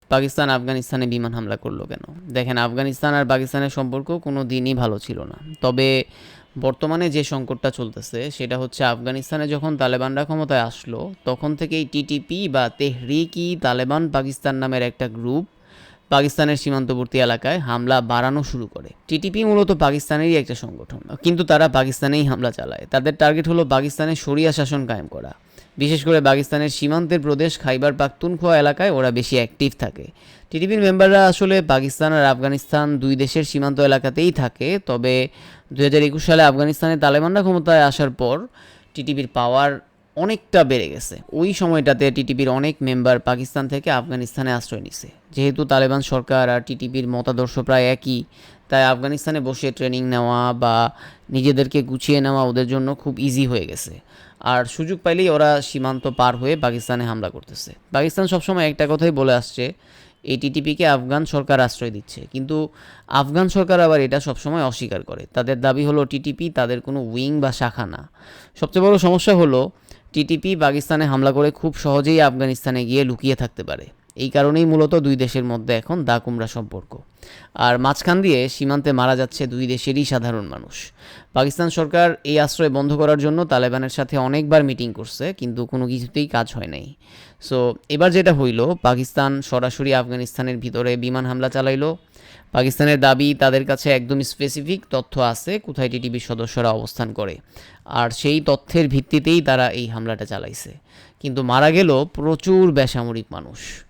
পাকিস্তান আফগানিস্তানে বিমান হামলা করলো কেন? দেখেন, আফগানিস্তান আর পাকিস্তানের সম্পর্ক কোনো দিনই ভালো ছিল না। তবে বর্তমানে যে সংকটটা চলতেছে সেটা হচ্ছে আফগানিস্তানে যখন তালেবানরা ক্ষমতায় আসলো তখন থেকেই টিটিপি বা তেহরিক-ই তালেবান পাকিস্তান নামের একটা গ্রুপ পাকিস্তানের সীমান্তবর্তী এলাকায় হামলা বাড়ানো শুরু করে। টিটিপি মূলত পাকিস্তানেরই একটা সংগঠন, কিন্তু তারা পাকিস্তানেই হামলা চালায়। তাদের টার্গেট হলো পাকিস্তানের শরিয়া শাসন কায়েম করা। বিশেষ করে পাকিস্তানের সীমান্তের প্রদেশ খাইবার পাখতুনখোয়া এলাকায় ওরা বেশি অ্যাক্টিভ থাকে। টিটিপির মেম্বাররা আসলে পাকিস্তান আর আফগানিস্তান দুই দেশের সীমান্ত এলাকাতেই থাকে। তবে 2021 সালে আফগানিস্তানে তালেবানরা ক্ষমতায় আসার পর টিটিপির পাওয়ার অনেকটা বেড়ে গেছে। ওই সময়টাতে টিটিপির অনেক মেম্বার পাকিস্তান থেকে আফগানিস্তানে আশ্রয় নিছে। যেহেতু তালেবান সরকার আর টিটিপির মতাদর্শ প্রায় একই, তাই আফগানিস্তানে বসে ট্রেনিং নেওয়া বা নিজেদেরকে গুছিয়ে নেওয়া ওদের জন্য খুব ইজি হয়ে গেছে। আর সুযোগ পাইলেই ওরা সীমান্ত পার হয়ে পাকিস্তানে হামলা করতেছে। পাকিস্তান সবসময় একটা কথাই বলে আসছে, এই টিটিপিকে আফগান সরকার আশ্রয় দিচ্ছে, কিন্তু আফগান সরকার আবার এটা সবসময় অস্বীকার করে। তাদের দাবি হলো টিটিপি তাদের কোনো উইং বা শাখা না। সবচেয়ে বড় সমস্যা হলো টিটিপি পাকিস্তানে হামলা করে খুব সহজেই আফগানিস্তানে গিয়ে লুকিয়ে থাকতে পারে। এই কারণেই মূলত দুই দেশের মধ্যে এখন দা-কুমড়া সম্পর্ক। আর মাঝখান দিয়ে সীমান্তে মারা যাচ্ছে দুই দেশেরই সাধারণ মানুষ। পাকিস্তান সরকার এই আশ্রয় বন্ধ করার জন্য তালেবানের সাথে অনেকবার মিটিং করছে, কিন্তু কোনো কিছুতেই কাজ হয় নাই। সো এবার যেটা হইল, পাকিস্তান সরাসরি আফগানিস্তানের ভিতরে বিমান হামলা চালাইলো। পাকিস্তানের দাবি তাদের কাছে একদম স্পেসিফিক তথ্য আছে কোথায় টিটিপির সদস্যরা অবস্থান করে, আর সেই তথ্যের ভিত্তিতেই তারা এই হামলাটা চালাইছে। কিন্তু মারা গেল প্রচুর বেসামরিক মানুষ।